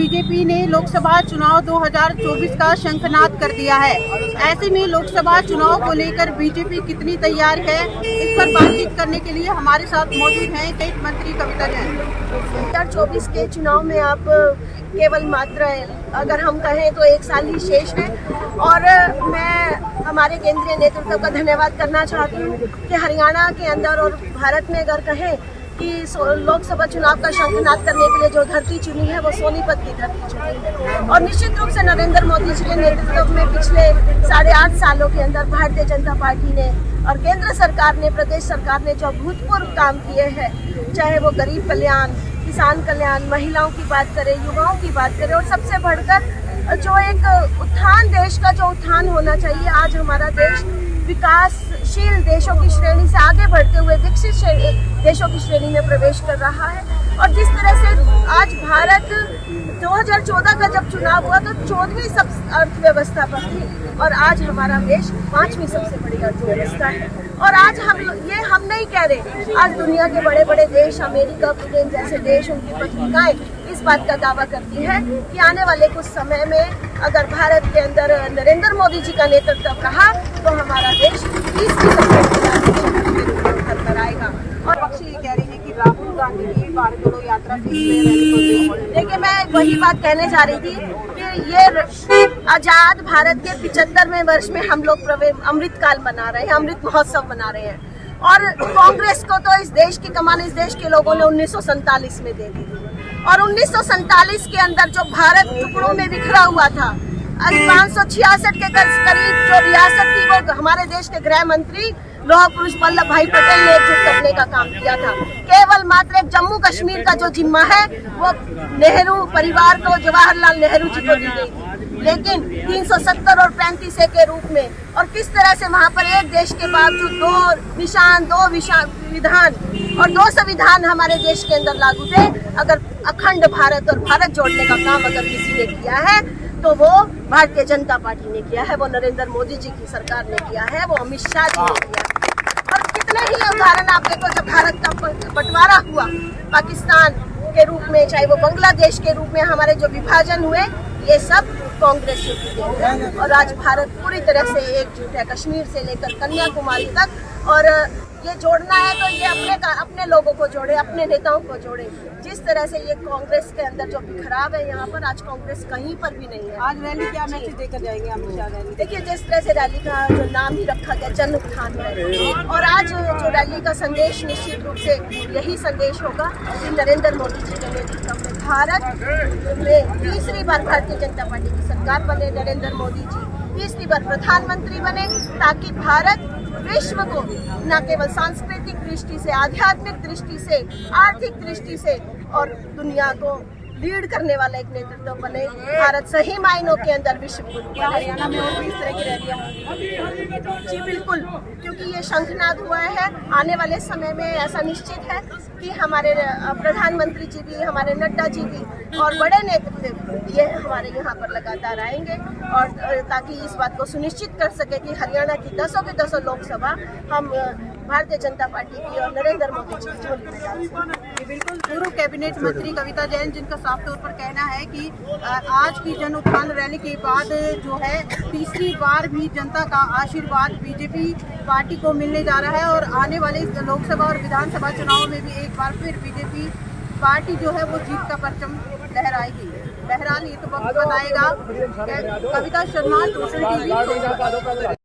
BJP ने लोकसभा चुनाव 2024 का शंखनाद कर दिया है। ऐसे में लोकसभा चुनाव को लेकर बीजेपी कितनी तैयार है, इस पर बातचीत करने के लिए हमारे साथ मौजूद हैं कैबिनेट मंत्री कविता जैन। 2024 के चुनाव में आप केवल मात्र अगर हम कहें तो एक साल ही शेष है और मैं हमारे केंद्रीय नेतृत्व का धन्यवाद करना चाहती हूँ कि हरियाणा के अंदर और भारत में अगर कहें कि लोकसभा चुनाव का शंखनाद करने के लिए जो धरती चुनी है वो सोनीपत की धरती चुनी है। और निश्चित रूप से नरेंद्र मोदी जी के नेतृत्व में पिछले 8.5 सालों के अंदर भारतीय जनता पार्टी ने और केंद्र सरकार ने, प्रदेश सरकार ने जो अभूतपूर्व काम किए हैं, चाहे वो गरीब कल्याण, किसान कल्याण, महिलाओं की बात करें, युवाओं की बात करें और सबसे बढ़कर जो एक उत्थान, देश का जो उत्थान होना चाहिए, आज हमारा देश विकासशील देशों की श्रेणी से आगे बढ़ते हुए विकसित देशों की श्रेणी में प्रवेश कर रहा है। और जिस तरह से आज भारत 2014 का जब चुनाव हुआ तो 14वीं अर्थव्यवस्था पर थी और आज हमारा देश 5वीं सबसे बड़ी अर्थव्यवस्था है। और आज हम नहीं कह रहे, आज दुनिया के बड़े बड़े देश, अमेरिका, ब्रिटेन जैसे देश, उनकी पत्रिकाएं इस बात का दावा करती है कि आने वाले कुछ समय में अगर भारत के अंदर नरेंद्र मोदी जी का नेतृत्व रहा तो हमारा देश 20वीं सबसे बड़ी उभर कर आएगा। और पक्ष ये कह रही है कि राहुल गांधी की भारत जोड़ो यात्रा से देखिए, मैं वही बात कहने जा रही थी कि ये आजाद भारत के 75वें वर्ष में हम लोग अमृत काल मना रहे हैं, अमृत महोत्सव मना रहे हैं। और कांग्रेस को तो इस देश की कमान इस देश के लोगों ने 1947 में दे दी और 1947 के अंदर जो भारत टुकड़ों में बिखरा हुआ था, आज 566 के करीब जो रियासत थी वो हमारे देश के गृह मंत्री लौह पुरुष वल्लभ भाई पटेल ने एकजुट करने का काम किया था। केवल मात्र एक जम्मू कश्मीर का जो जिम्मा है वो नेहरू परिवार को, जवाहरलाल नेहरू जी को दी गई थी, लेकिन 370 और 35 के रूप में। और किस तरह से वहाँ पर एक देश के बावजूद दो विधान और 2 संविधान हमारे देश के अंदर लागू थे। अगर अखंड भारत और भारत जोड़ने का काम अगर किसी ने किया है तो वो भारतीय जनता पार्टी ने किया है, वो नरेंद्र मोदी जी की सरकार ने किया है, वो अमित शाह जी ने किया है। और कितने ही उदाहरण आप देखो, जब भारत का बंटवारा हुआ पाकिस्तान के रूप में, चाहे वो बांग्लादेश के रूप में, हमारे जो विभाजन हुए, ये सब कांग्रेस की देन है। और आज भारत पूरी तरह से एकजुट है, कश्मीर से लेकर कन्याकुमारी तक। और ये जोड़ना है तो ये अपने लोगों को जोड़े, अपने नेताओं को जोड़े। जिस तरह से ये कांग्रेस के अंदर जो बिखराव है, यहाँ पर आज कांग्रेस कहीं पर भी नहीं है। आज रैली क्या मैसेज देकर जाएंगे अमित शाह रैली? देखिए, जिस तरह से रैली का जो नाम ही रखा गया, जन उत्थान रैली, और आज जो रैली का संदेश निश्चित रूप से यही संदेश होगा कि नरेंद्र मोदी जी के नेतृत्व में भारत में तीसरी बार भारतीय जनता पार्टी की सरकार बने, नरेंद्र मोदी जी तीसरी बार प्रधानमंत्री बने, ताकि भारत विश्व को न केवल सांस्कृतिक दृष्टि से, आध्यात्मिक दृष्टि से, आर्थिक दृष्टि से और दुनिया को लीड करने वाला एक नेतृत्व बने। भारत सही मायनों के अंदर विश्व गुरु बने। हरियाणा में और भी इस तरह की रैलियां होंगी? जी बिल्कुल, क्योंकि ये शंखनाद हुआ है। आने वाले समय में ऐसा निश्चित है कि हमारे प्रधानमंत्री जी भी, हमारे नड्डा जी भी और बड़े नेतृत्व ये हमारे यहाँ पर लगातार आएंगे, और ताकि इस बात को सुनिश्चित कर सके कि हरियाणा की 10 लोकसभा हम भारतीय जनता पार्टी की और नरेंद्र मोदी जी की झोली में डाल सकें। बिल्कुल, पूर्व कैबिनेट मंत्री कविता जैन, जिनका साफ तौर पर कहना है कि आज की जन उत्थान रैली के बाद जो है तीसरी बार भी जनता का आशीर्वाद बीजेपी पार्टी को मिलने जा रहा है और आने वाले लोकसभा और विधानसभा चुनाव में भी एक बार फिर बीजेपी पार्टी जो है वो जीत का परचम लहराएगी। बहरहाल ये तो वक्त बताएगा। कविता शर्मा, दूसरी टीवी।